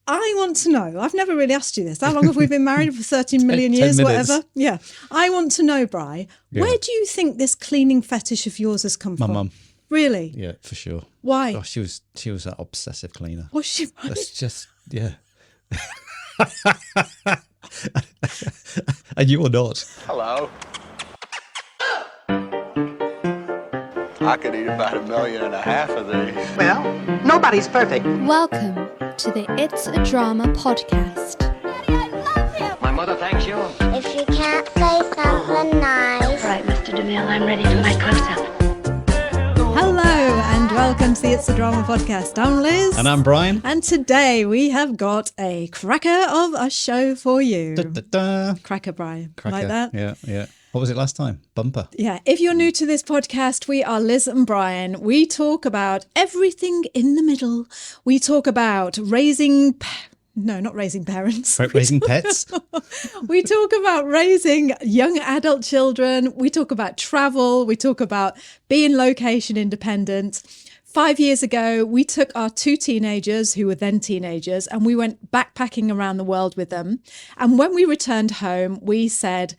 I want to know, I've never really asked you this. How long have we been married? For 13 million years, 10 minutes. whatever? Yeah. I want to know, Bri, where do you think this cleaning fetish of yours has come from? My mum. Really? Yeah, for sure. Why? Oh, she was that obsessive cleaner. Was she? That's just, yeah. And you are not. Hello. I could eat about 1.5 million of these. Well, nobody's perfect. Welcome to the It's a Drama podcast. Daddy, I love him. My mother thanks you. If you can't say something nice. Right, Mr. DeMille, I'm ready for my close-up. Hello and welcome to the It's a Drama podcast. I'm Liz. And I'm Brian. And today we have got a cracker of a show for you. Da, da, da. Cracker, Brian. Cracker. Like that? Yeah. What was it last time? Bumper. Yeah. If you're new to this podcast, we are Liz and Brian. We talk about everything in the middle. We talk about not raising parents. Raising pets. We talk about raising young adult children. We talk about travel. We talk about being location independent. 5 years ago, we took our 2 teenagers who were then teenagers and we went backpacking around the world with them. And when we returned home, we said,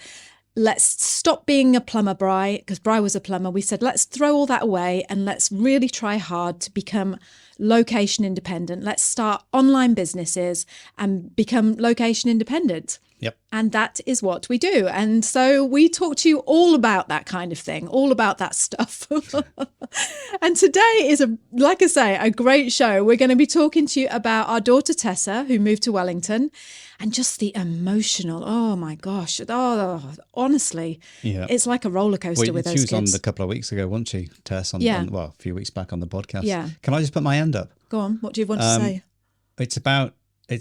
let's stop being a plumber, Bri, because Bri was a plumber. We said, let's throw all that away and let's really try hard to become location independent. Let's start online businesses and become location independent. Yep. And that is what we do. And so we talk to you all about that kind of thing, all about that stuff. And today is, like I say, a great show. We're going to be talking to you about our daughter Tessa, who moved to Wellington, and just the emotional, oh my gosh, honestly, it's like a roller coaster with those kids. She was on a couple of weeks ago, wasn't she, Tess? A few weeks back on the podcast. Yeah. Can I just put my hand up? Go on. What do you want to say? It's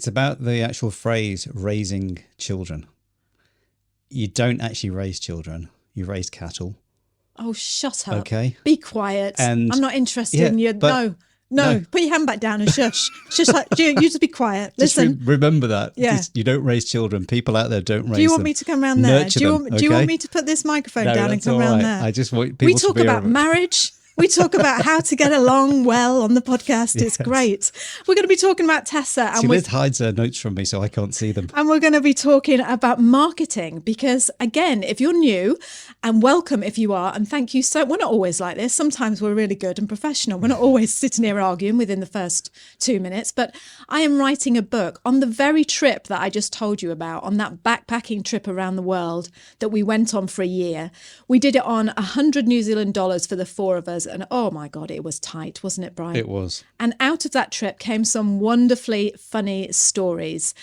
about the actual phrase raising children. You don't actually raise children. You raise cattle. Oh, shut up. Okay. Be quiet. And I'm not interested in you. No. Put your hand back down and shush. Just like, you just be quiet. Listen. Just remember that. Yeah. You don't raise children. People out there don't raise them. Do you want me to come around there? Nurture Do them, you want me to put this microphone down and come all around right. there? I just want people We to talk be about marriage. We talk about how to get along well on the podcast. It's great. We're going to be talking about Tessa. And Liz hides her notes from me so I can't see them. And we're going to be talking about marketing because, again, if you're new, and welcome if you are, and thank you so much. We're not always like this. Sometimes we're really good and professional. We're not always sitting here arguing within the first 2 minutes. But I am writing a book on the very trip that I just told you about, on that backpacking trip around the world that we went on for a year. We did it on $100 New Zealand for the 4 of us. And oh my God, it was tight, wasn't it, Brian? It was. And out of that trip came some wonderfully funny stories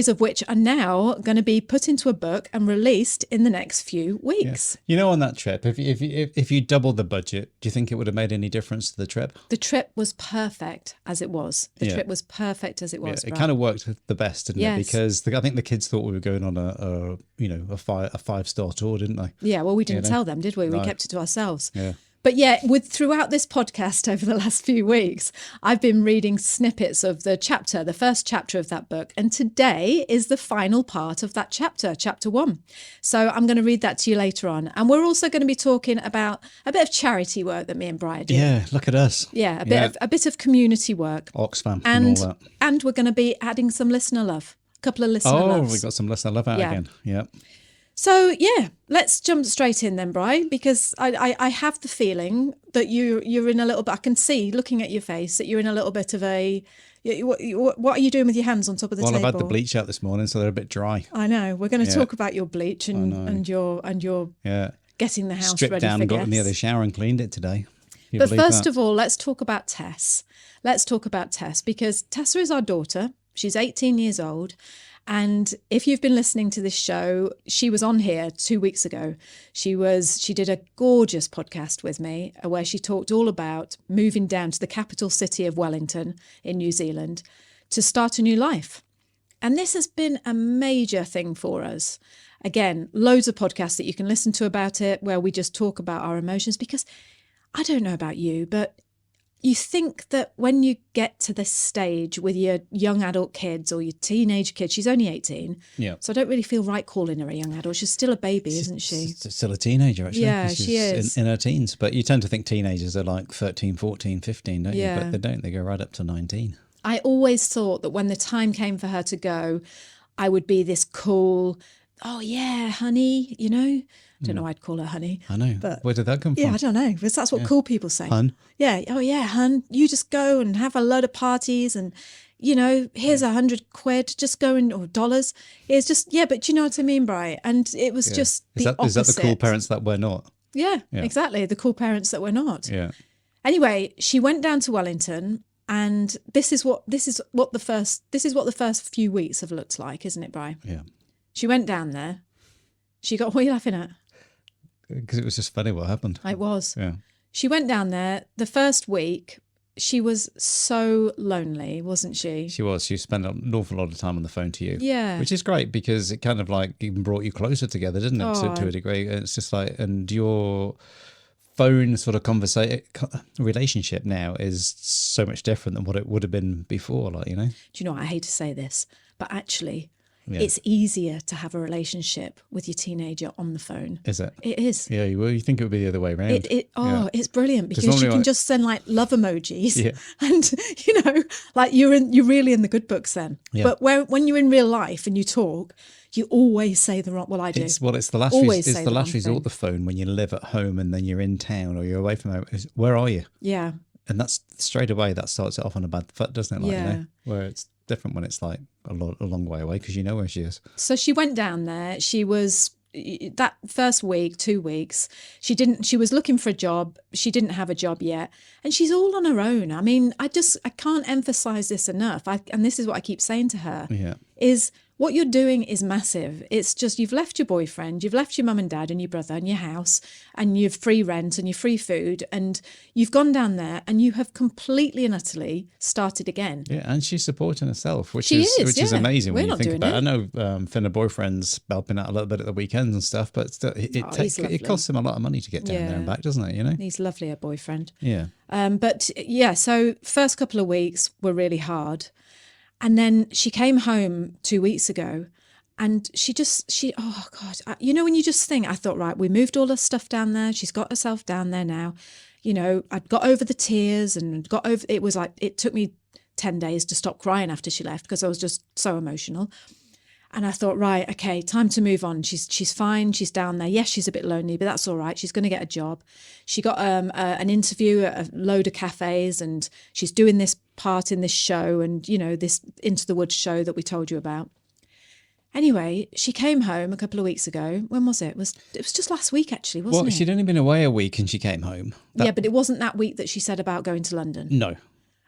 of which are now going to be put into a book and released in the next few weeks. Yeah. You know, on that trip, if you doubled the budget, do you think it would have made any difference to the trip? The trip was perfect as it was. Trip was perfect as it was. Yeah, it kind of worked the best, didn't it? Because I think the kids thought we were going on a 5-star tour, didn't they? Yeah, well, we didn't tell them, did we? We kept it to ourselves. Yeah. But yeah, throughout this podcast over the last few weeks, I've been reading snippets of the first chapter of that book. And today is the final part of that chapter 1. So I'm going to read that to you later on. And we're also going to be talking about a bit of charity work that me and Brian do. Yeah, look at us. Yeah, a bit of community work. Oxfam and all that. And we're going to be adding some listener love. A couple of listener loves. Oh, we got some listener love out again. Yeah. So, let's jump straight in then, Bri, because I have the feeling that you're in a little bit, I can see looking at your face that you're in a little bit of what are you doing with your hands on top of the table? Well, I've had the bleach out this morning, so they're a bit dry. I know. We're going to talk about your bleach and your getting the house stripped ready down for and got guests. near the shower and cleaned it today. But first of all, let's talk about Tess. Because Tessa is our daughter. She's 18 years old. And if you've been listening to this show, she was on here 2 weeks ago. She did a gorgeous podcast with me where she talked all about moving down to the capital city of Wellington in New Zealand to start a new life. And this has been a major thing for us. Again, loads of podcasts that you can listen to about it where we just talk about our emotions, because I don't know about you, but you think that when you get to this stage with your young adult kids or your teenage kids, she's only 18. Yeah. So I don't really feel right calling her a young adult. She's still a baby, isn't she? She's still a teenager, actually. Yeah, she is. In her teens. But you tend to think teenagers are like 13, 14, 15, don't you? Yeah. But they don't. They go right up to 19. I always thought that when the time came for her to go, I would be this cool, oh yeah, honey, you know. I don't know why I'd call her honey. I know. But where did that come from? yeah, I don't know, because that's what cool people say. Hun. Yeah. Oh yeah, hun, you just go and have a load of parties and, you know, here's £100, just go and, or dollars. It's just, yeah, but do you know what I mean, Bri? And it was just Is the that, opposite. is that the cool parents that we're not? Yeah, exactly. The cool parents that we're not. Yeah. Anyway, she went down to Wellington, and this is what the first few weeks have looked like, isn't it, Bri? Yeah. She went down there. She got, what are you laughing at? Because it was just funny what happened. It was. Yeah. She went down there the first week. She was so lonely, wasn't she? She was. She spent an awful lot of time on the phone to you. Yeah. Which is great because it kind of like even brought you closer together, didn't it? To a degree. It's just like, and your phone sort of relationship now is so much different than what it would have been before. Like, you know? Do you know what? I hate to say this, but actually, it's easier to have a relationship with your teenager on the phone. Is it? It is. Yeah, well, you think it would be the other way around. It's brilliant because you normally can I- just send like love emojis, Yeah. and you know, like you're really in the good books then. Yeah. But when you're in real life and you talk, you always say the wrong. Well, I do. It's the last Always it's say the the last wrong resort. thing. The phone when you live at home and then you're in town or you're away from home. Where are you? Yeah. And that's straight away that starts it off on a bad foot, doesn't it? Like, Yeah. you know, where it's different when it's like a long way away because you know where she is. So she went down there. She was that first week, 2 weeks. She was looking for a job. She didn't have a job yet, and she's all on her own. I mean, I can't emphasize this enough. And this is what I keep saying to her. Yeah. Is what you're doing is massive. It's just you've left your boyfriend, you've left your mum and dad and your brother and your house, and you've free rent and your free food, and you've gone down there and you have completely and utterly started again. Yeah, and she's supporting herself, which She is is, yeah. amazing We're when you not think doing about it. it. I know Finn, her boyfriend's helping out a little bit at the weekends and stuff, but still, He's lovely. it costs him a lot of money to get down there and Yeah. back, doesn't it? You know? He's lovely, her boyfriend. Yeah. But yeah, so first couple of weeks were really hard. And then she came home 2 weeks ago, and oh God, you know, when you just think, I thought, right, we moved all her stuff down there. She's got herself down there now. You know, I'd got over the tears and it was like, it took me 10 days to stop crying after she left because I was just so emotional. And I thought, right, okay, time to move on. She's fine. She's down there. Yes, she's a bit lonely, but that's all right. She's going to get a job. She got an interview at a load of cafes, and she's doing this part in this show, and you know, this Into the Woods show that we told you about. Anyway, she came home a couple of weeks ago. When was it? It was just last week, actually, wasn't Well, it? she'd only been away a week and she came home. Yeah, but it wasn't that week that she said about going to London. No.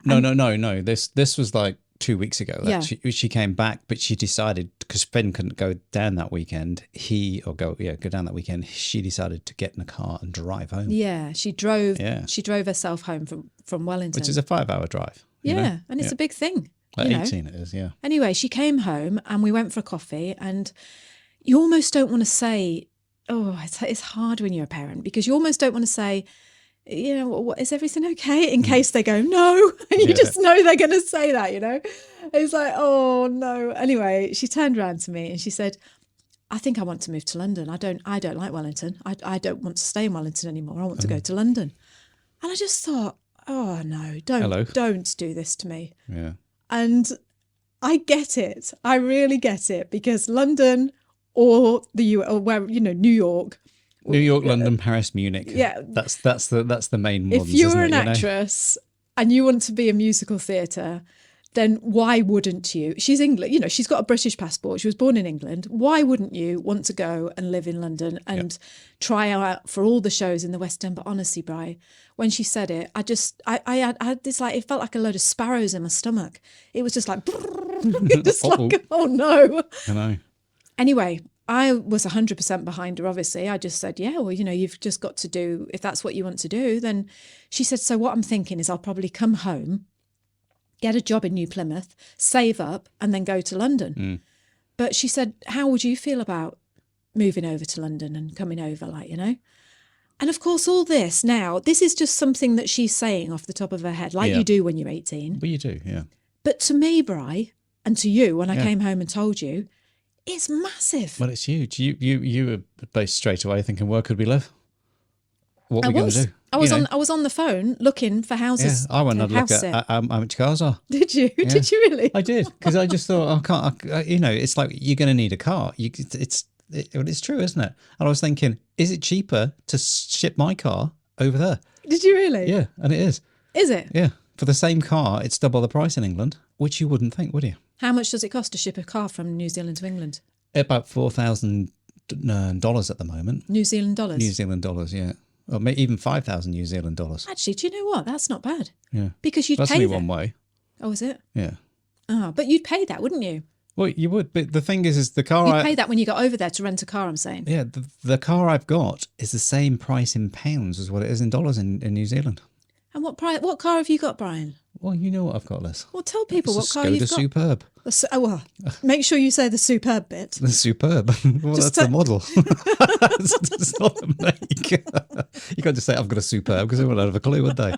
This was like 2 weeks ago. Yeah. She came back, but she decided, because Finn couldn't go down that weekend, go down that weekend. She decided to get in a car and drive home. Yeah, she drove. Yeah. She drove herself home from Wellington, Which is a 5-hour drive. you yeah, know? and it's Yeah. a big thing. At you know. 18 it is, yeah. Anyway, she came home and we went for a coffee, and you almost don't want to say, oh, it's hard when you're a parent, because you almost don't want to say, you know, what, is everything okay? In case they go, no. And you just know they're going to say that, you know. It's like, oh, no. Anyway, she turned around to me and she said, I think I want to move to London. I don't like Wellington. I don't want to stay in Wellington anymore. I want to go to London. And I just thought, oh, no, don't do this to me. Yeah. And I get it. I really get it, because London or New York. New York, London, Paris, Munich. Yeah. That's the main ones, If you're isn't it, an you know? actress and you want to be a musical theatre, then why wouldn't you? She's English, you know, she's got a British passport. She was born in England. Why wouldn't you want to go and live in London and try out for all the shows in the West End? But honestly, Bri, when she said it, I had this, like, it felt like a load of sparrows in my stomach. It was just like, just like, oh no. I know. Anyway, I was 100% behind her, obviously. I just said, yeah, well, you know, you've just got to do, if that's what you want to do, then she said, so what I'm thinking is I'll probably come home, get a job in New Plymouth, save up, and then go to London. But she said, how would you feel about moving over to London and coming over, like, you know? And of course, all this now, this is just something that she's saying off the top of her head, like you do when you're 18. But you do, yeah. But to me, Bri, and to you, when I came home and told you, it's massive. Well, it's huge. You were based straight away thinking, where could we live? What are I we going was. to do? I was on the phone looking for houses. I went and to had a house look sit. at how much cars are. Did you? Yeah. Did you really? I did, because I just thought, it's like you're going to need a car. It's true, isn't it? And I was thinking, is it cheaper to ship my car over there? Did you really? Yeah, and it is. Is it? Yeah, for the same car, it's double the price in England, which you wouldn't think, would you? How much does it cost to ship a car from New Zealand to England? About $4,000 at the moment. New Zealand dollars? New Zealand dollars, yeah. Or even 5,000 New Zealand dollars. Actually, do you know what? That's not bad. Yeah. Because you'd That's pay only that. one way. Oh, is it? Yeah. Oh, but you'd pay that, wouldn't you? Well, you would, but the thing is the car... You'd pay that when you got over there to rent a car, I'm saying. Yeah, the car I've got is the same price in pounds as what it is in dollars in New Zealand. And what car have you got, Brian? Well, you know what I've got, Liz. Well, tell people It's what a car you've Skoda got. Superb. Well, make sure you say the superb bit. The Superb. Well, Just that's the model. It's not the make. You can't just say, I've got a Superb, because they won't have a clue, would they?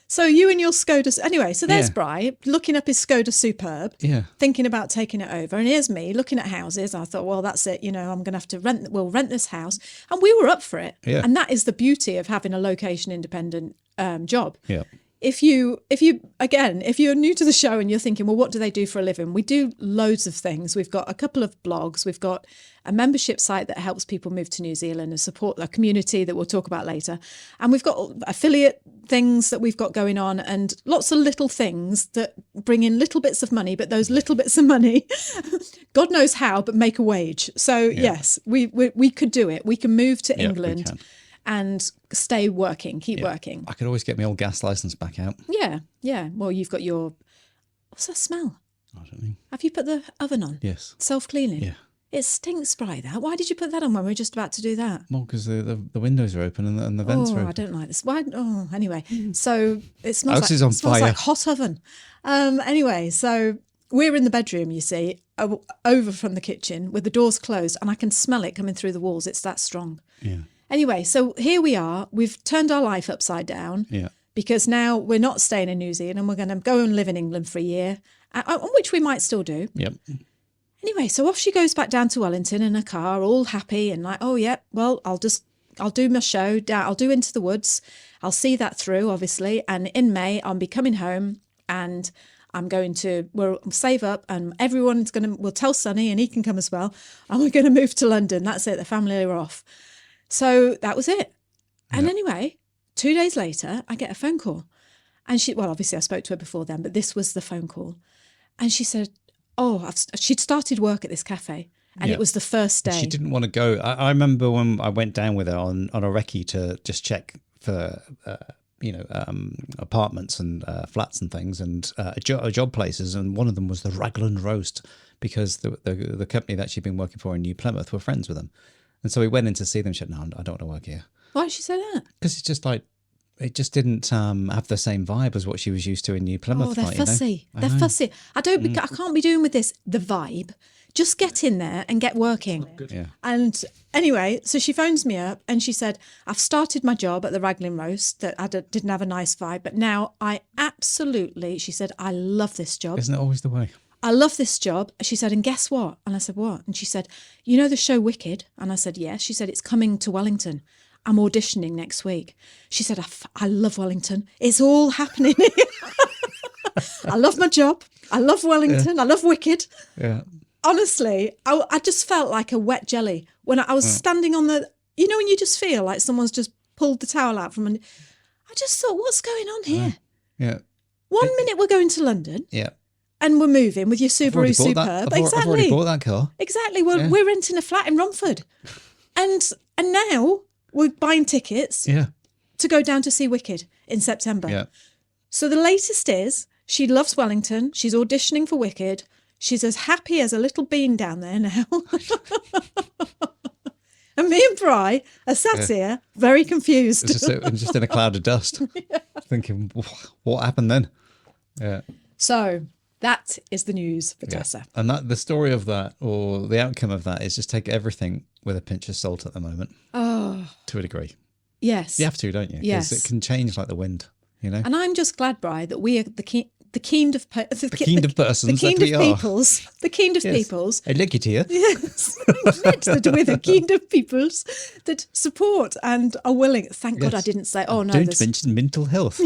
So you and your Skoda... Anyway, so there's Yeah. Bri looking up his Skoda Superb, Yeah. thinking about taking it over. And here's me looking at houses. I thought, well, that's it. I'm going to have to we'll rent this house. And we were up for it. Yeah. And that is the beauty of having a location independent job. Yeah. If you're new to the show and you're thinking, well, what do they do for a living? We do loads of things. We've got a couple of blogs. We've got a membership site that helps people move to New Zealand and support the community that we'll talk about later. And we've got affiliate things that we've got going on and lots of little things that bring in little bits of money, but those little bits of money, God knows how, but make a wage. So yes, we could do it. We can move to Yeah, we England can. and stay working, keep working. I could always get my old gas license back out. Yeah. Well, you've got what's that smell? I don't know. Have you put the oven on? Yes. Self-cleaning? Yeah. It stinks, Bri, that. Why did you put that on when we were just about to do that? Well, because the windows are open and the vents are open. I don't like this. Why? Oh, anyway. So it smells House like, is on it smells fire. like hot oven. Anyway, so we're in the bedroom, you see, over from the kitchen with the doors closed, and I can smell it coming through the walls. It's that strong. Yeah. Anyway, so here we are. We've turned our life upside down. Yeah. Because now we're not staying in New Zealand. We're going to go and live in England for a year, which we might still do. Yep. Anyway, so off she goes back down to Wellington in a car, all happy and like, oh, yeah, well, I'll do my show. I'll do Into the Woods. I'll see that through, obviously. And in May, I'll be coming home and we'll save up and we'll tell Sonny and he can come as well. And we're going to move to London. That's it. The family are off. So that was it. And anyway, 2 days later, I get a phone call. And obviously I spoke to her before then, but this was the phone call. And she said, she'd started work at this cafe and it was the first day. She didn't want to go. I remember when I went down with her on a recce to just check for, apartments and flats and things and job places. And one of them was the Raglan Roast, because the company that she'd been working for in New Plymouth were friends with them. And so we went in to see them. She said, no, I don't want to work here. Why did she say that? Because it's just like, it just didn't have the same vibe as what she was used to in New Plymouth. Oh, they're fussy. They're fussy. I can't be doing with this, the vibe. Just get in there and get working. Yeah. And anyway, so she phones me up and she said, I've started my job at the Raglan Roast that didn't have a nice vibe, but now she said, I love this job. Isn't it always the way? I love this job. She said, and guess what? And I said, what? And she said, you know the show Wicked? And I said, yes. She said, it's coming to Wellington. I'm auditioning next week. She said, I love Wellington. It's all happening here. I love my job. I love Wellington. I love Wicked. Yeah. Honestly, I just felt like a wet jelly when I was standing on when you just feel like someone's just pulled the towel out from under. I just thought, what's going on here? Yeah. 1 minute we're going to London. Yeah. And we're moving with your Subaru Superb. I've Exactly. already bought that car. Exactly. We're renting a flat in Romford. And now we're buying tickets to go down to see Wicked in September. Yeah. So the latest is she loves Wellington. She's auditioning for Wicked. She's as happy as a little bean down there now. And me and Bri are sat here very confused. It's just in a cloud of dust. Thinking, what happened then? Yeah. So that is the news for Tessa. And the story of that, or the outcome of that, is just take everything with a pinch of salt at the moment. Oh. To a degree. Yes. You have to, don't you? Yes. Because it can change like the wind, And I'm just glad, Bri, that we are the keen of persons the keen that we of are. peoples, the keen of Yes. peoples. I like it here. Yes, with the keen of peoples that support and are willing. Thank God I Yes. didn't say. Oh no, Don't mention mental health.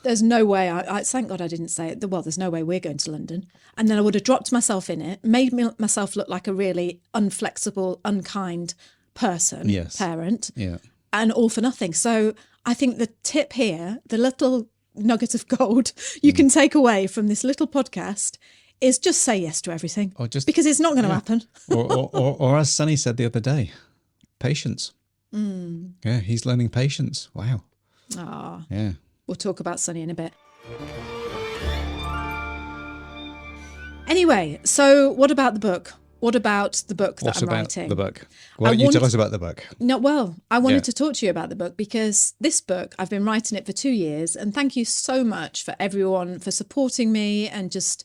there's no way. I thank God I didn't say it. Well, there's no way we're going to London, and then I would have dropped myself in it, made myself look like a really unflexible, unkind person, Yes. parent, Yeah. and all for nothing. So I think the tip here, the little nugget of gold you can take away from this little podcast is just say yes to everything, because it's not going to happen. or as Sonny said the other day, patience. Yeah, he's learning patience. Wow. Ah, Yeah. we'll talk about Sonny in a bit. Anyway, so what about the book? What about the book that What I'm about writing? the book? Why don't you tell us about the book? No, well, I wanted Yeah. to talk to you about the book because this book, I've been writing it for 2 years, and thank you so much for everyone for supporting me and just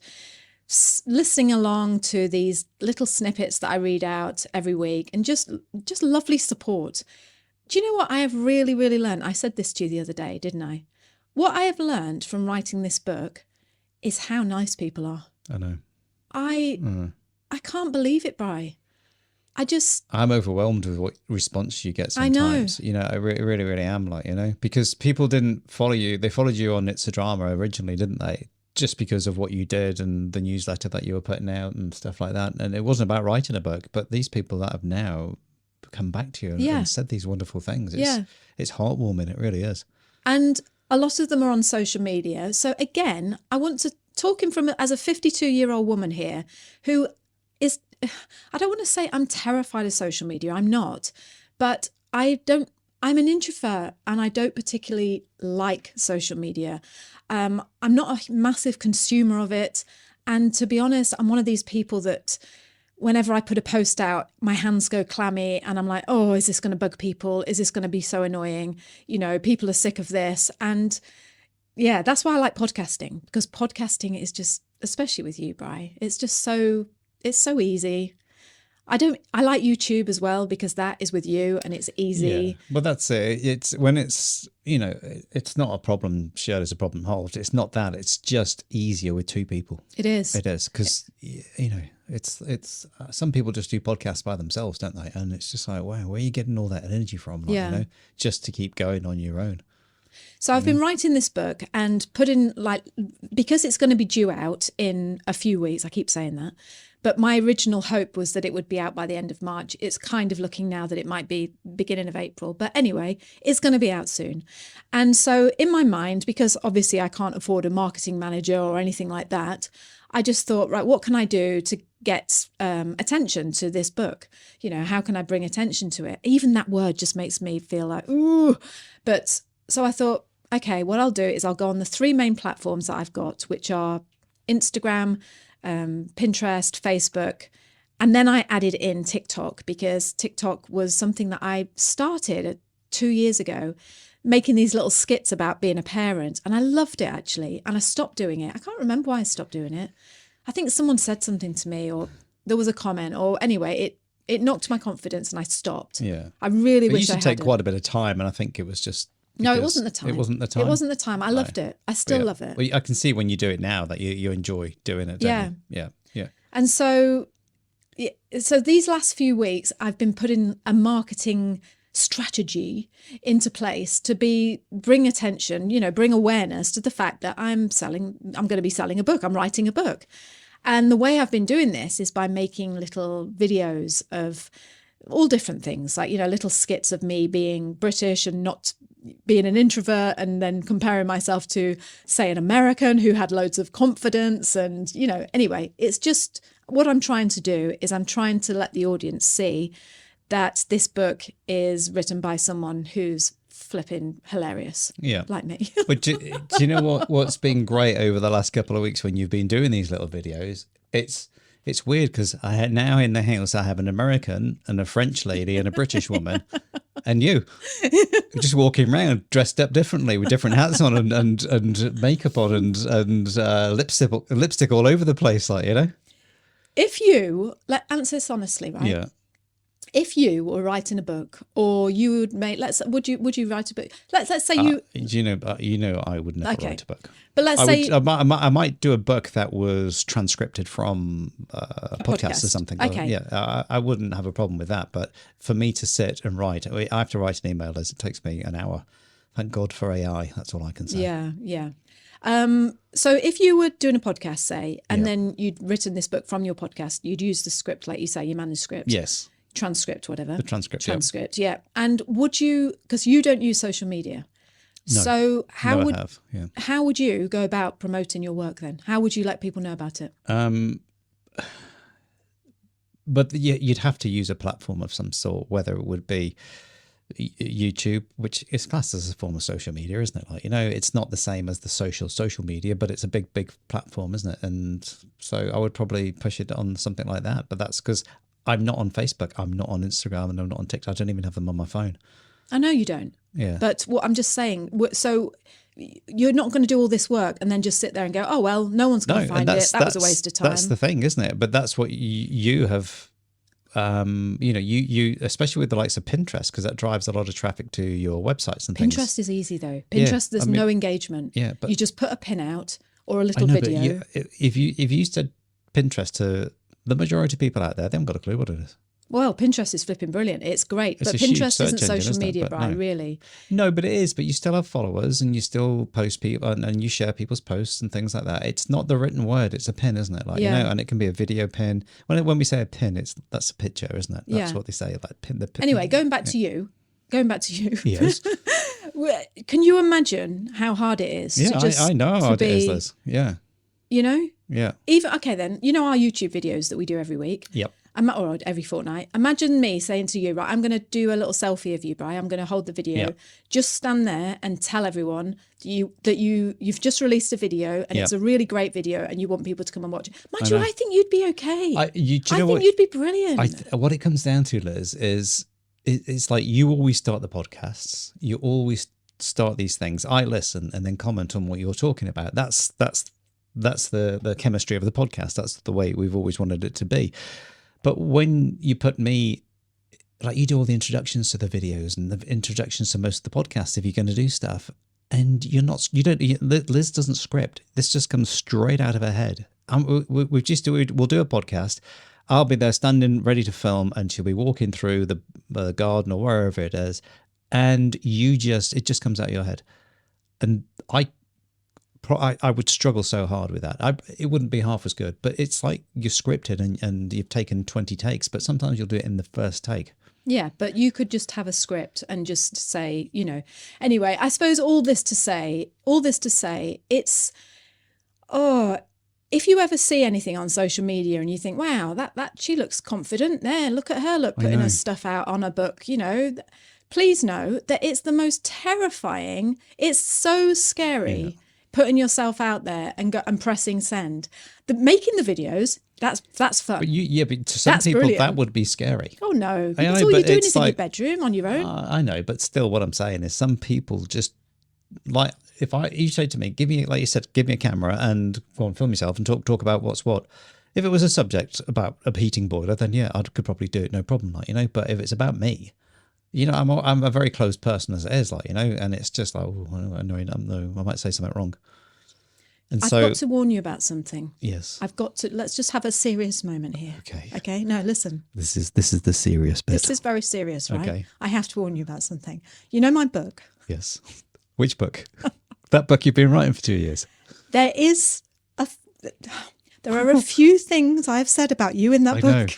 listening along to these little snippets that I read out every week, and just lovely support. Do you know what I have really, really learned? I said this to you the other day, didn't I? What I have learned from writing this book is how nice people are. I know. I can't believe it, Bri. I'm overwhelmed with what response you get I know. sometimes. You know, I really, really am, like, you know, because people didn't follow you. They followed you on It's a Drama originally, didn't they? Just because of what you did and the newsletter that you were putting out and stuff like that. And it wasn't about writing a book, but these people that have now come back to you and said these wonderful things. It's heartwarming. It really is. And a lot of them are on social media. So again, I want to talk from as a 52-year-old woman here who is, I don't want to say I'm terrified of social media. I'm not, but I'm an introvert and I don't particularly like social media. I'm not a massive consumer of it. And to be honest, I'm one of these people that whenever I put a post out, my hands go clammy and I'm like, oh, is this going to bug people? Is this going to be so annoying? You know, people are sick of this. And yeah, that's why I like podcasting, because podcasting is just, especially with you, Bri, it's so easy. I like YouTube as well because that is with you and it's easy. Yeah. But that's it. It's when it's, you know, it's not a problem shared as a problem solved. It's not that. It's just easier with two people. It is. It is because, you know, it's some people just do podcasts by themselves, don't they? And it's just like, wow, where are you getting all that energy from? Like, Yeah. You know, just to keep going on your own. So I've been writing this book and because it's going to be due out in a few weeks, I keep saying that, but my original hope was that it would be out by the end of March. It's kind of looking now that it might be beginning of April, but anyway, it's going to be out soon. And so in my mind, because obviously I can't afford a marketing manager or anything like that, I just thought, right, what can I do to get attention to this book? You know, how can I bring attention to it? Even that word just makes me feel like, ooh, but so I thought, okay, what I'll do is I'll go on the 3 main platforms that I've got, which are Instagram, Pinterest, Facebook, and then I added in TikTok because TikTok was something that I started 2 years ago, making these little skits about being a parent, and I loved it actually, and I stopped doing it. I can't remember why I stopped doing it. I think someone said something to me, or there was a comment, or anyway, it knocked my confidence and I stopped. Yeah, I really it wish used I to take hadn't. quite a bit of time, and I think it was just. No, it wasn't the time. It wasn't the time. It wasn't the time. I loved it. I still love it. Well, I can see when you do it now that you enjoy doing it. Don't you? Yeah. And so these last few weeks, I've been putting a marketing strategy into place to bring attention, you know, bring awareness to the fact that I'm going to be selling a book. I'm writing a book. And the way I've been doing this is by making little videos of all different things, like, you know, little skits of me being British and not being an introvert, and then comparing myself to, say, an American who had loads of confidence. And, you know, anyway, it's just what I'm trying to do is I'm trying to let the audience see that this book is written by someone who's flipping hilarious. Yeah. Like me. But do you know what's been great over the last couple of weeks when you've been doing these little videos? It's weird because now in the house I have an American and a French lady and a British woman, and you just walking around dressed up differently with different hats on and makeup on and lipstick all over the place, like, you know. If you answer this honestly, right? Yeah. if you were writing a book, or you would make, would you write a book? Let's say you. I would never Okay. write a book. But let's say I might do a book that was transcripted from a podcast or something. Okay. Yeah, I wouldn't have a problem with that. But for me to sit and write, I have to write an email as it takes me an hour. Thank God for AI. That's all I can say. Yeah. So if you were doing a podcast, say, and then you'd written this book from your podcast, you'd use the script, like you say, your manuscript. Yes. Transcript, whatever. The transcript. Yeah. And would you, because you don't use social media. No. So how would you go about promoting your work then? How would you let people know about it? But you'd have to use a platform of some sort, whether it would be YouTube, which is classed as a form of social media, isn't it? Like, it's not the same as the social media, but it's a big platform, isn't it? And so I would probably push it on something like that. But that's because I'm not on Facebook, I'm not on Instagram, and I'm not on TikTok. I don't even have them on my phone. I know you don't. Yeah. But what I'm just saying, so you're not going to do all this work and then just sit there and go, oh, well, no one's going to find it. That was a waste of time. That's the thing, isn't it? But that's what you have, you especially with the likes of Pinterest, because that drives a lot of traffic to your websites and things. Pinterest is easy though. Pinterest, there's no engagement. Yeah, but you just put a pin out or a little video. But if you said Pinterest to the majority of people out there, they haven't got a clue what it is. Well, Pinterest is flipping brilliant. It's great. It's but a huge Pinterest search isn't engine, social isn't it? media, But Brian, no. really. No, but it is. But you still have followers and you still post people and you share people's posts and things like that. It's not the written word. It's a pin, isn't it? Like, and it can be a video pin. When we say a pin, that's a picture, isn't it? That's what they say, like pin. The pin. Anyway, going back to you. Yes. Can you imagine how hard it is? Yeah, I know how hard it is, Liz. Yeah. Yeah. Even, okay then, our YouTube videos that we do every week. Yep. Or every fortnight. Imagine me saying to you, right, I'm going to do a little selfie of you, Brian. I'm going to hold the video. Yep. Just stand there and tell everyone that you've just released a video and it's a really great video and you want people to come and watch it. Mind you, I think you'd be okay. I think you'd be brilliant. What it comes down to, Liz, is it's like you always start the podcasts. You always start these things. I listen and then comment on what you're talking about. That's the chemistry of the podcast. That's the way we've always wanted it to be. But when you put me, like you do all the introductions to the videos and the introductions to most of the podcasts, if you're going to do stuff, and Liz doesn't script. This just comes straight out of her head. We'll do a podcast. I'll be there standing ready to film, and she'll be walking through the garden or wherever it is, and it just comes out of your head. And I would struggle so hard with that. It wouldn't be half as good, but it's like you're scripted and you've taken 20 takes, but sometimes you'll do it in the first take. Yeah, but you could just have a script and just say, Anyway, I suppose all this to say, it's, if you ever see anything on social media and you think, wow, that she looks confident there, look at her, putting her stuff out on a book, please know that it's the most terrifying, it's so scary putting yourself out there and pressing send. Making the videos, that's fun. But to some people brilliant. That would be scary. Oh no, because all you're doing is in your bedroom on your own. I know, but still, what I'm saying is, some people just like, you say to me, give me a camera and go and film yourself and talk about what's what. If it was a subject about a heating boiler, then I could probably do it, no problem, But if it's about me, I'm a very closed person as it is, and it's just like, oh, I know, I might say something wrong. And I've got to warn you about something. Yes. Let's just have a serious moment here. Okay. No, listen. This is the serious bit. This is very serious, right? Okay. I have to warn you about something. My book? Yes. Which book? That book you've been writing for 2 years. There are a few things I've said about you in that book.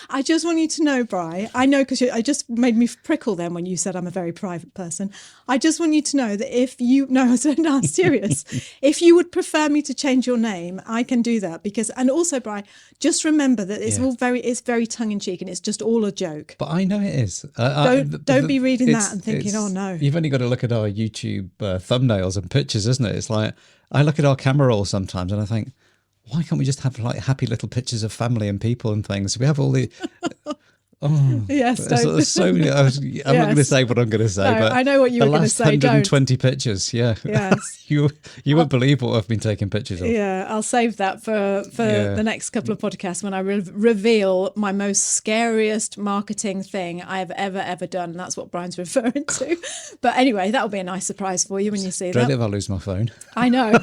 I just want you to know, Bri. I know, because I just made me prickle then when you said I'm a very private person. I just want you to know that I'm serious. If you would prefer me to change your name, I can do that. And also, Bri, just remember that it's very tongue in cheek and it's just all a joke. But I know it is. Don't be reading that and thinking, oh no. You've only got to look at our YouTube thumbnails and pictures, isn't it? It's like, I look at our camera roll sometimes and I think, why can't we just have like happy little pictures of family and people and things? We have all the Yes, There's so many. I'm not going to say what I'm going to say, No, but I know what you were going to say. The last 120 pictures, yeah. Yes. you wouldn't believe what I've been taking pictures of. Yeah, I'll save that for the next couple of podcasts when I reveal my most scariest marketing thing I have ever done. That's what Brian's referring to. But anyway, that'll be a nice surprise for you when you see Dread that. if I lose my phone. I know.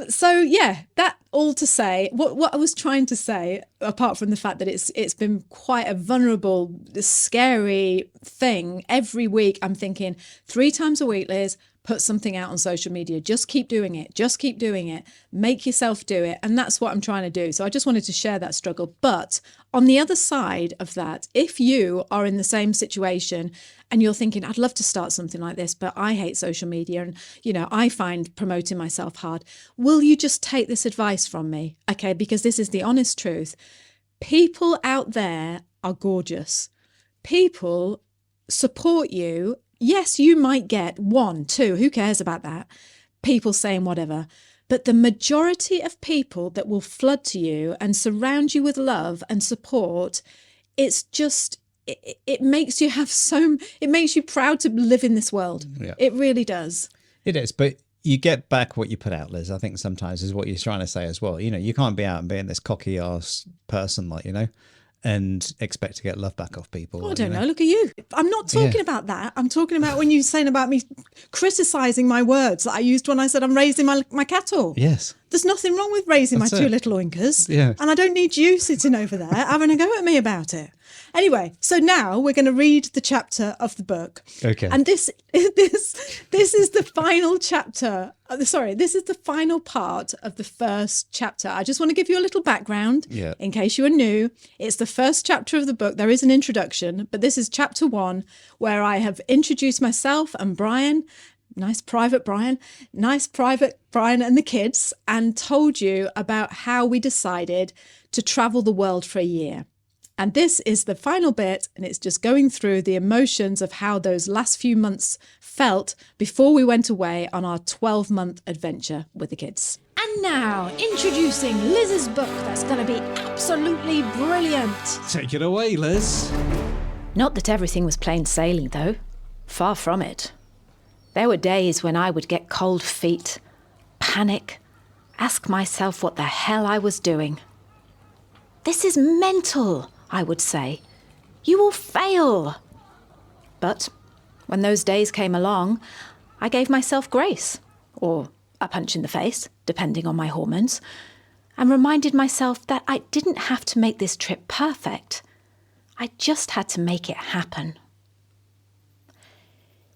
So yeah, that all to say, what I was trying to say, apart from the fact that it's been quite a vulnerable, scary thing. Every week I'm thinking 3 times a week, Liz, put something out on social media. Just keep doing it. Just keep doing it. Make yourself do it. And that's what I'm trying to do. So I just wanted to share that struggle. But on the other side of that, if you are in the same situation and you're thinking, I'd love to start something like this, but I hate social media and, I find promoting myself hard. Will you just take this advice from me? Okay, because this is the honest truth. People out there are gorgeous. People support you. Yes, you might get 1, 2, who cares about that? People saying whatever. But the majority of people that will flood to you and surround you with love and support, it's just, it makes you it makes you proud to live in this world. Yeah. It really does. It is, but you get back what you put out, Liz. I think sometimes is what you're trying to say as well. You can't be out and being this cocky ass person, and expect to get love back off people. I don't know. Look at you. I'm not talking about that. I'm talking about when you're saying about me criticising my words that I used when I said I'm raising my cattle. Yes. There's nothing wrong with raising my 2 little oinkers. Yeah. And I don't need you sitting over there having a go at me about it. Anyway, so now we're going to read the chapter of the book. Okay. And this is the final chapter. This is the final part of the first chapter. I just want to give you a little background in case you are new. It's the first chapter of the book. There is an introduction, but this is chapter 1 where I have introduced myself and Brian, nice private Brian and the kids, and told you about how we decided to travel the world for a year. And this is the final bit, and it's just going through the emotions of how those last few months felt before we went away on our 12-month adventure with the kids. And now, introducing Liz's book that's going to be absolutely brilliant. Take it away, Liz. Not that everything was plain sailing, though. Far from it. There were days when I would get cold feet, panic, ask myself what the hell I was doing. This is mental, I would say. You will fail. But when those days came along, I gave myself grace, or a punch in the face, depending on my hormones, and reminded myself that I didn't have to make this trip perfect. I just had to make it happen.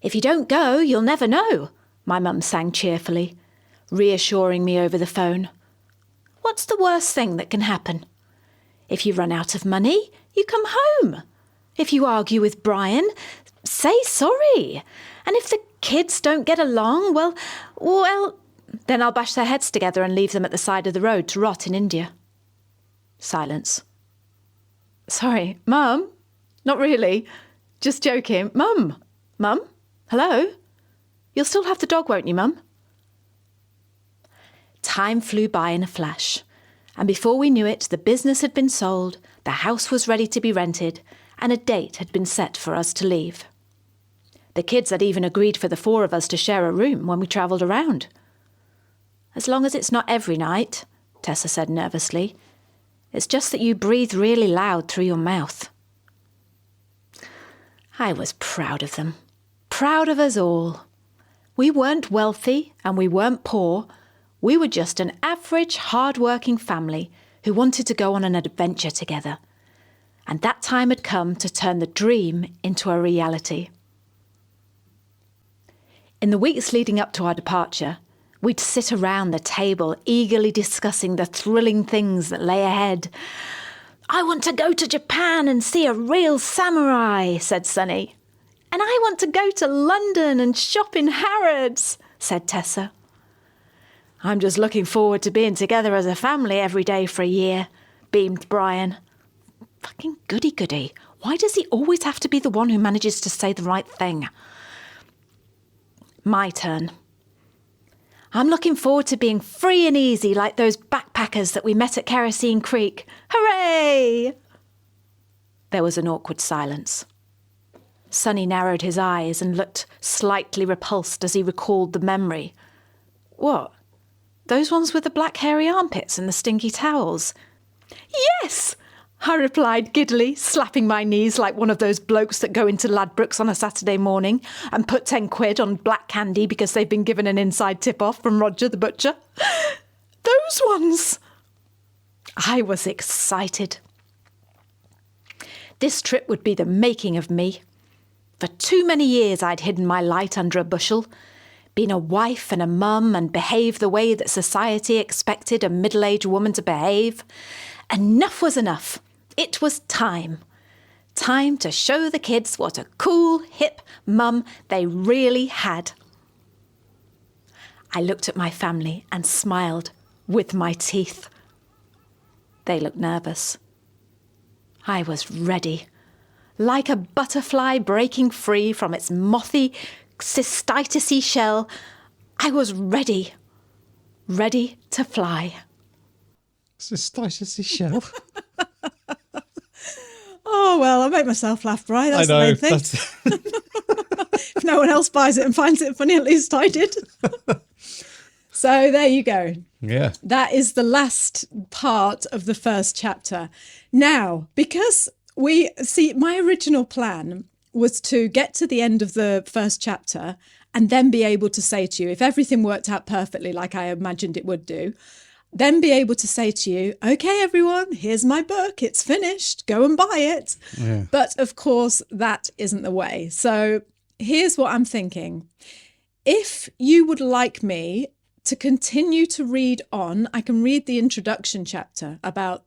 If you don't go, you'll never know, my mum sang cheerfully, reassuring me over the phone. What's the worst thing that can happen? If you run out of money, you come home. If you argue with Brian, say sorry. And if the kids don't get along, well, then I'll bash their heads together and leave them at the side of the road to rot in India. Silence. Sorry, Mum? Not really. Just joking. Mum? Hello? You'll still have the dog, won't you, Mum? Time flew by in a flash. And before we knew it, the business had been sold, the house was ready to be rented, and a date had been set for us to leave. The kids had even agreed for the 4 of us to share a room when we travelled around. As long as it's not every night, Tessa said nervously. It's just that you breathe really loud through your mouth. I was proud of them. Proud of us all. We weren't wealthy and we weren't poor. We were just an average, hard-working family who wanted to go on an adventure together. And that time had come to turn the dream into a reality. In the weeks leading up to our departure, we'd sit around the table eagerly discussing the thrilling things that lay ahead. I want to go to Japan and see a real samurai, said Sunny. And I want to go to London and shop in Harrods, said Tessa. I'm just looking forward to being together as a family every day for a year, beamed Brian. Fucking goody-goody. Why does he always have to be the one who manages to say the right thing? My turn. I'm looking forward to being free and easy like those backpackers that we met at Kerosene Creek. Hooray! There was an awkward silence. Sonny narrowed his eyes and looked slightly repulsed as he recalled the memory. What? Those ones with the black hairy armpits and the stinky towels? Yes, I replied giddily, slapping my knees like one of those blokes that go into Ladbrokes on a Saturday morning and put 10 quid on black candy because they've been given an inside tip-off from Roger the butcher. Those ones! I was excited. This trip would be the making of me. For too many years I'd hidden my light under a bushel, been a wife and a mum and behaved the way that society expected a middle-aged woman to behave. Enough was enough. It was time. Time to show the kids what a cool, hip mum they really had. I looked at my family and smiled with my teeth. They looked nervous. I was ready. Like a butterfly breaking free from its mothy, cystitis-y shell, I was ready. Ready to fly. Cystitis-y shell. Oh, well, I make myself laugh, Brian. That's I know. the main thing. If no one else buys it and finds it funny, at least I did. So there you go. Yeah. That is the last part of the first chapter. Now, because we see, my original plan was to get to the end of the first chapter and then be able to say to you, if everything worked out perfectly like I imagined it would do, then be able to say to you, okay, everyone, here's my book. It's finished. Go and buy it. Yeah. But of course, that isn't the way. So here's what I'm thinking. If you would like me to continue to read on, I can read the introduction chapter about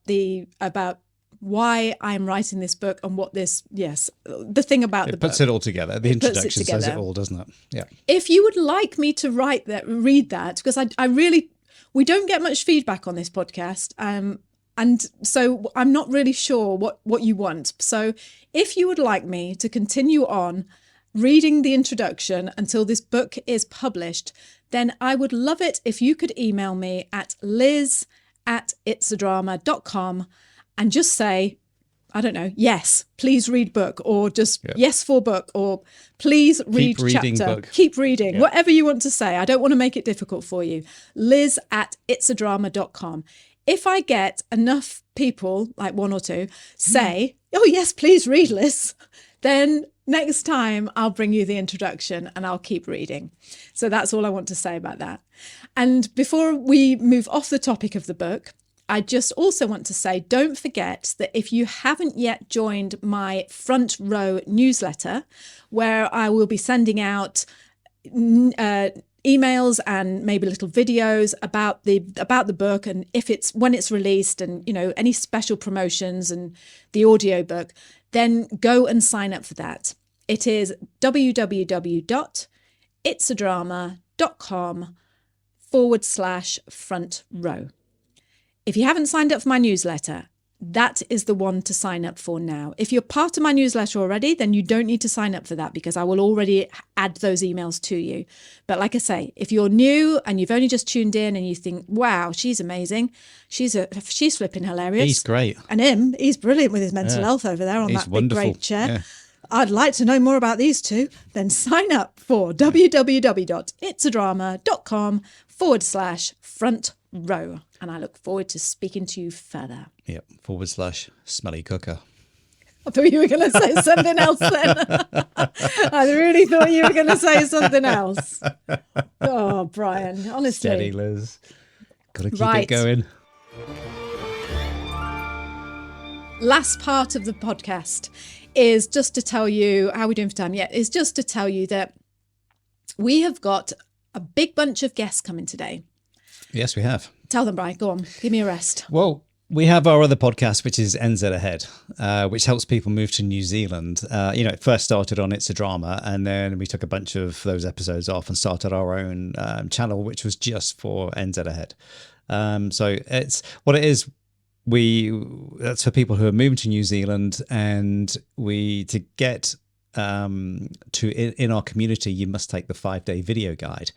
why I'm writing this book and what this, the thing about the book. It puts it all together. The introduction says it together. all, doesn't it? Yeah. If you would like me to read that, because I really, we don't get much feedback on this podcast. And so I'm not really sure what you want. So if you would like me to continue on reading the introduction until this book is published, then I would love it if you could email me at liz@itsadrama.com and just say, I don't know, yes, please read book, or just yes for book, or please read chapter. Book. Keep reading, whatever you want to say. I don't want to make it difficult for you. liz@itsadrama.com. If I get enough people, like one or two, say, oh yes, please read, Liz, then next time I'll bring you the introduction and I'll keep reading. So that's all I want to say about that. And before we move off the topic of the book, I just also want to say, don't forget that if you haven't yet joined my Front Row newsletter, where I will be sending out emails and maybe little videos about the book, and when it's released, and any special promotions and the audiobook, then go and sign up for that. It is www.itsadrama.com/front row. If you haven't signed up for my newsletter, that is the one to sign up for now. If you're part of my newsletter already, then you don't need to sign up for that, because I will already add those emails to you. But like I say, if you're new and you've only just tuned in and you think, wow, she's amazing, she's flipping hilarious. He's great. And he's brilliant with his mental health over there on that big great chair. Yeah. I'd like to know more about these two. Then sign up for www.itsadrama.com/front row. And I look forward to speaking to you further. Yep. /smelly cooker. I thought you were going to say something else then. I really thought you were going to say something else. Oh, Brian, honestly. Steady, Liz. Got to keep it going. Last part of the podcast is just to tell you, how are we doing for time? Yeah, is just to tell you that we have got a big bunch of guests coming today. Yes, we have. Tell them, Brian. Go on. Give me a rest. Well, we have our other podcast, which is NZ Ahead, which helps people move to New Zealand. It first started on It's a Drama, and then we took a bunch of those episodes off and started our own channel, which was just for NZ Ahead. So it's what it is. That's for people who are moving to New Zealand, and to get in our community, you must take the 5-day video guide.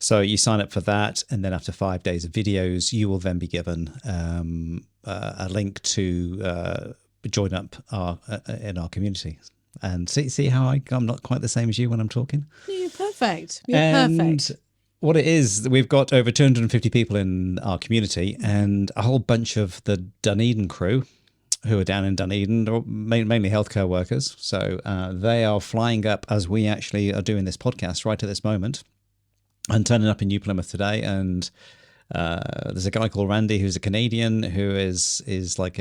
So you sign up for that, and then after 5 days of videos, you will then be given a link to join up in our community. And see how I'm not quite the same as you when I'm talking? You're perfect. You're perfect. What it is, we've got over 250 people in our community and a whole bunch of the Dunedin crew who are down in Dunedin, or mainly healthcare workers. So they are flying up as we actually are doing this podcast right at this moment and turning up in New Plymouth today. And there's a guy called Randy who's a Canadian who is like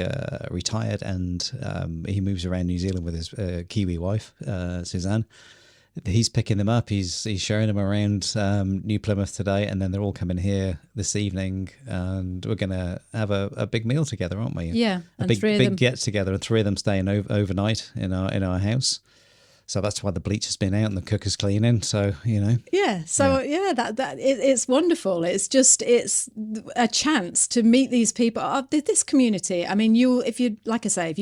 retired, and he moves around New Zealand with his Kiwi wife, Suzanne. He's picking them up. He's showing them around New Plymouth today, and then they're all coming here this evening, and we're going to have a big meal together, aren't we? Yeah, a big get together, and 3 of them staying overnight in our house. So that's why the bleach has been out and the cooker's cleaning. So, Yeah. So it's wonderful. It's a chance to meet these people, this community. I mean, if you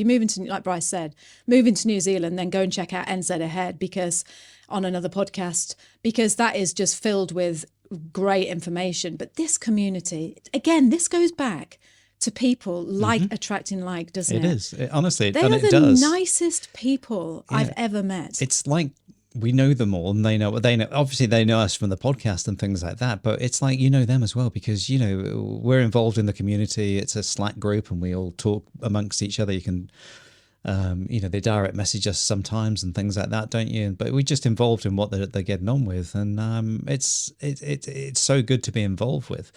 move into, like Bryce said, move into New Zealand, then go and check out NZ Ahead on another podcast, because that is just filled with great information. But this community, again, this goes back to people attracting like, doesn't it? It is. Honestly, they are it the does. nicest people I've ever met. It's like we know them all, and they know what they know. Obviously, they know us from the podcast and things like that, but it's like them as well, because, we're involved in the community. It's a Slack group, and we all talk amongst each other. You can, they direct message us sometimes and things like that, don't you? But we're just involved in what they're getting on with, and it's so good to be involved with.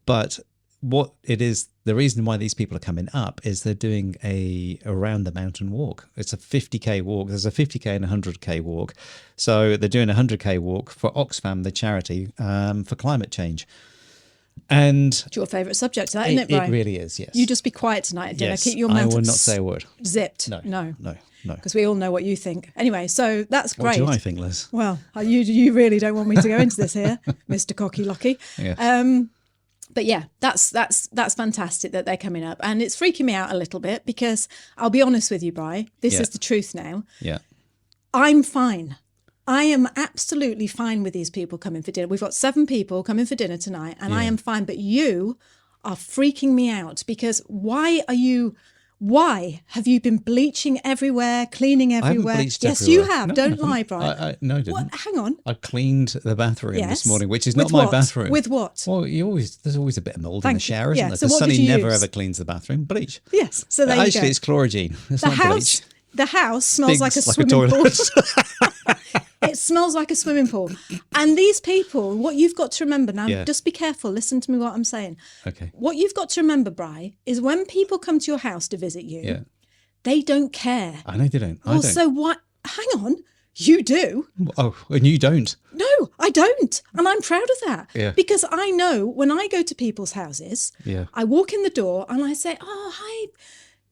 But what it is, the reason why these people are coming up is they're doing a around the mountain walk. It's a 50k walk. There's a 50k and a 100k walk. So they're doing a 100k walk for Oxfam, the charity, for climate change. And it's your favourite subject, isn't it, Brian? It really is, yes. You just be quiet tonight at dinner. Yes, Keep your mouth I will not say a word. Zipped. No. Because we all know what you think. Anyway, so that's great. What do I think, Liz? Well, you really don't want me to go into this here, Mr. Cocky Locky. Yes. But yeah, that's fantastic that they're coming up. And it's freaking me out a little bit, because I'll be honest with you, Bri, this is the truth now. Yeah. I'm fine. I am absolutely fine with these people coming for dinner. We've got 7 people coming for dinner tonight, and I am fine. But you are freaking me out, because why have you been bleaching everywhere, cleaning everywhere? I haven't bleached yes, everywhere. you have. No, Don't lie, Brian. No, I didn't. What? Hang on. I cleaned the bathroom this morning, which is With not my what? bathroom. With what? Well, there's always a bit of mould in the shower, isn't Yeah, there? so Because what did Sunny you never use? ever cleans the bathroom. Bleach. Yes. So there you go. Actually, it's chlorogene. It's not bleach. The house smells like a Stinks swimming pool. toilet. It smells like a swimming pool. And these people, what you've got to remember now, Yeah. just be careful, listen to me what I'm saying. Okay. What you've got to remember, Bri, is when people come to your house to visit you, Yeah. they don't care. I know they don't. I Well, don't. so what? Hang on. You do. Oh, and you don't. No, I don't. And I'm proud of that. Yeah. Because I know when I go to people's houses, Yeah. I walk in the door and I say, oh, hi,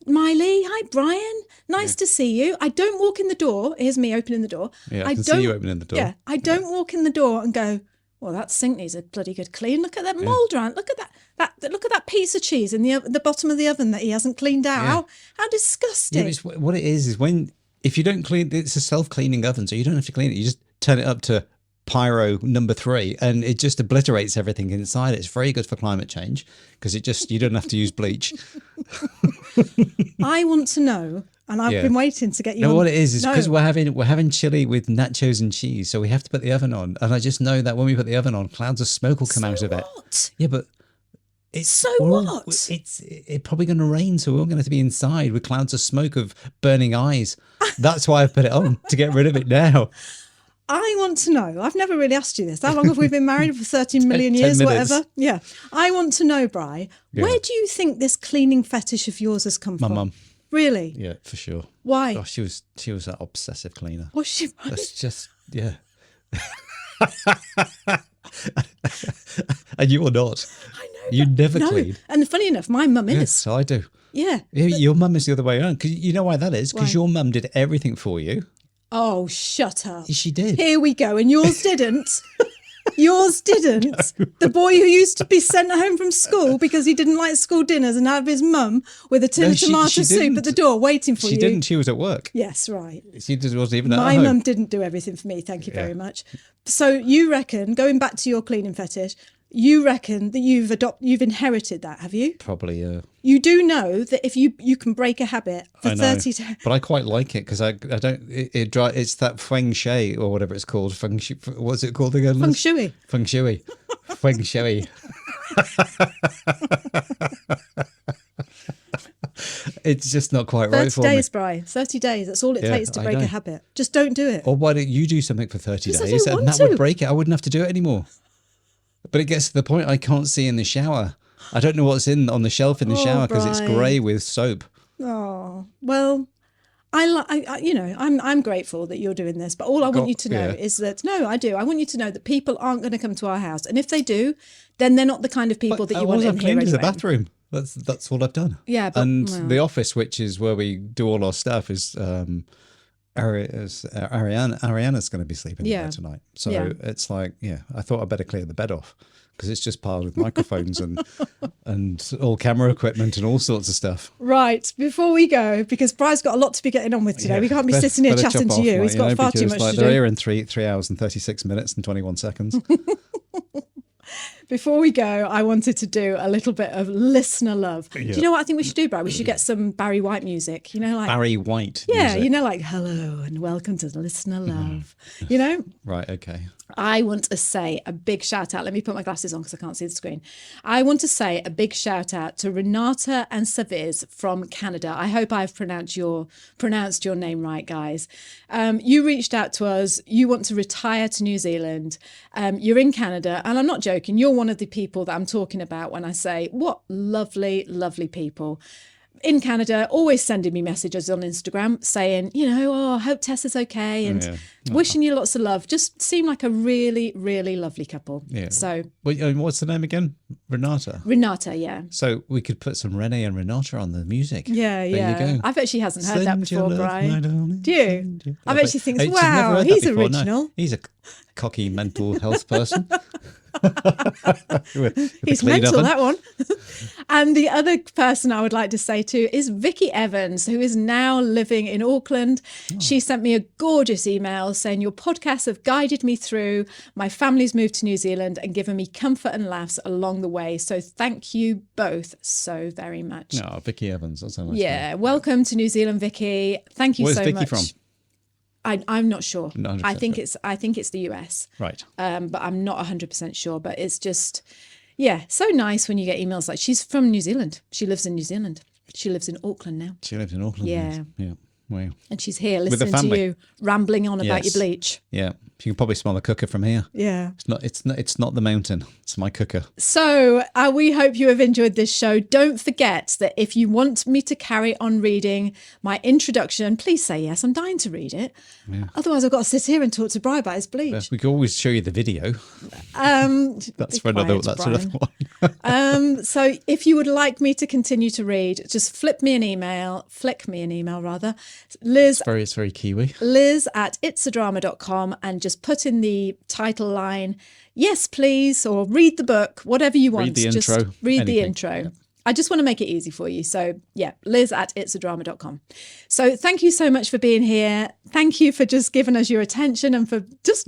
Miley. Hi, Brian. Nice to see you. I don't walk in the door. Here's me opening the door. Yeah, I can see you opening the door. Yeah. I don't walk in the door and go, well, that sink needs a bloody good clean. Look at that mould around. Look at that. Look at that piece of cheese in the bottom of the oven that he hasn't cleaned out. Yeah. How disgusting. Yeah, but what it is if you don't clean, it's a self-cleaning oven, so you don't have to clean it. You just turn it up to pyro number 3, and it just obliterates everything inside. It's very good for climate change, because you don't have to use bleach. I want to know, and I've been waiting to get you. No, on. what it is No. because we're having chili with nachos and cheese, so we have to put the oven on. And I just know that when we put the oven on, clouds of smoke will come out of it. What? Yeah, but it's So what? It's probably going to rain, so we're all going to have to be inside with clouds of smoke of burning eyes. That's why I've put it on, to get rid of it now. I want to know. I've never really asked you this. How long have we been married? For 13 million 10 years, minutes. whatever. Yeah. I want to know, Bri, where do you think this cleaning fetish of yours has come My from? mum. Really? Yeah, for sure. Why? Oh, she was that obsessive cleaner. Was she right? That's just And you are not. I know. You never No. clean. And funny enough, my mum is. Yes, I do. Yeah. Your mum is the other way around. Because you know why that is? Because Why? your mum did everything for you. Oh, shut up. She did. Here we go. And yours didn't. Yours didn't. The boy who used to be sent home from school because he didn't like school dinners and have his mum with a tin No, of tomato she soup didn't. at the door waiting for She you. didn't. She was at work. Yes, right. She just wasn't even at My home. mum didn't do everything for me. Thank you very much. So you reckon, going back to your cleaning fetish, You reckon that you've inherited that, have you? Probably, yeah. You do know that if you can break a habit for I know, 30 days. but I quite like it because I don't. It's that feng shui or whatever it's called. What's it called again? Feng Liz? shui. Feng shui. Feng shui. It's just not quite right 30 for days, me. Brian. 30 days. That's all it takes to I break know. a habit. Just don't do it. Or why don't you do something for 30 Because I days don't and want that would to. break it? I wouldn't have to do it anymore. But it gets to the point I can't see in the shower. I don't know what's on the shelf in the shower because it's Brian. grey with soap. Oh, well, I'm grateful that you're doing this, but all I want you to know is that, no, I do. I want you to know that people aren't going to come to our house. And if they do, then they're not the kind of people that you want in I've here cleaned is the anyway. bathroom. That's all I've done. Yeah, but the office, which is where we do all our stuff, is Ariana's going to be sleeping in there tonight. So it's like, I thought I'd better clear the bed off because it's just piled with microphones and all camera equipment and all sorts of stuff. Right, before we go, because Brian's got a lot to be getting on with today. We can't be sitting here chatting to you. He's got far too much to do. They're here in 3 hours and 36 minutes and 21 seconds. Before we go, I wanted to do a little bit of listener love. Do you know what I think we should do, Brian? We should get some Barry White music. Like Barry White. Yeah, music. like hello and welcome to listener love. You know? Right, okay. I want to say a big shout out. Let me put my glasses on because I can't see the screen. I want to say a big shout out to Renata and Saviz from Canada. I hope I've pronounced your name right, guys. You reached out to us. You want to retire to New Zealand. You're in Canada, and I'm not joking. You're one of the people that I'm talking about when I say what lovely, lovely people. In Canada, always sending me messages on Instagram saying, I hope Tessa's okay and wishing you lots of love. Just seem like a really, really lovely couple. Yeah. So, what's the name again? Renata, yeah. So we could put some Renee and Renata on the music. Yeah. There you go. I bet she hasn't heard that Send your before, love, Brian. my darling, Do you? send your- I bet she thinks, She's never wow, heard that he's before, no. original. He's a cocky mental health person. He's mental, that one. And the other person I would like to say to is Vicky Evans, who is now living in Auckland. She sent me a gorgeous email saying, your podcasts have guided me through. My family's moved to New Zealand and given me comfort and laughs along the way. So thank you both so very much. Oh, Vicky Evans. That's a nice name. Welcome to New Zealand, Vicky. Thank you Where's so Vicky much. from? I'm not sure. Not 100% I think sure. it's the US. Right. But I'm not 100% sure. But it's just, so nice when you get emails like, she's from New Zealand. She lives in New Zealand. She lives in Auckland now. She lives in Auckland. Yeah. Yeah. Wow. And she's here With the listening to family. you rambling on about your Yes. bleach. Yeah. You can probably smell the cooker from here. Yeah. It's not the mountain. It's my cooker. So we hope you have enjoyed this show. Don't forget that if you want me to carry on reading my introduction, please say yes. I'm dying to read it. Yeah. Otherwise, I've got to sit here and talk to Brian about his bleach. We could always show you the video. That's for another. That's another one. So if you would like me to continue to read, just flick me an email, Liz. It's very Kiwi. Liz@itsadrama.com and just put in the title line, yes, please, or read the book, whatever you want. Read the just intro, read the anything. intro. Yeah. I just want to make it easy for you. So Liz@itsadrama.com. So thank you so much for being here. Thank you for just giving us your attention and for just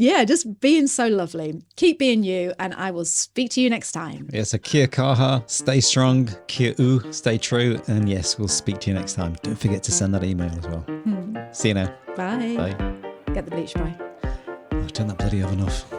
being so lovely. Keep being you, and I will speak to you next time. Yeah, so kia kaha, stay strong, kia u, stay true, and yes, we'll speak to you next time. Don't forget to send that email as well. See you now. Bye. Bye. Get the bleach, bye. Oh, turn that bloody oven off.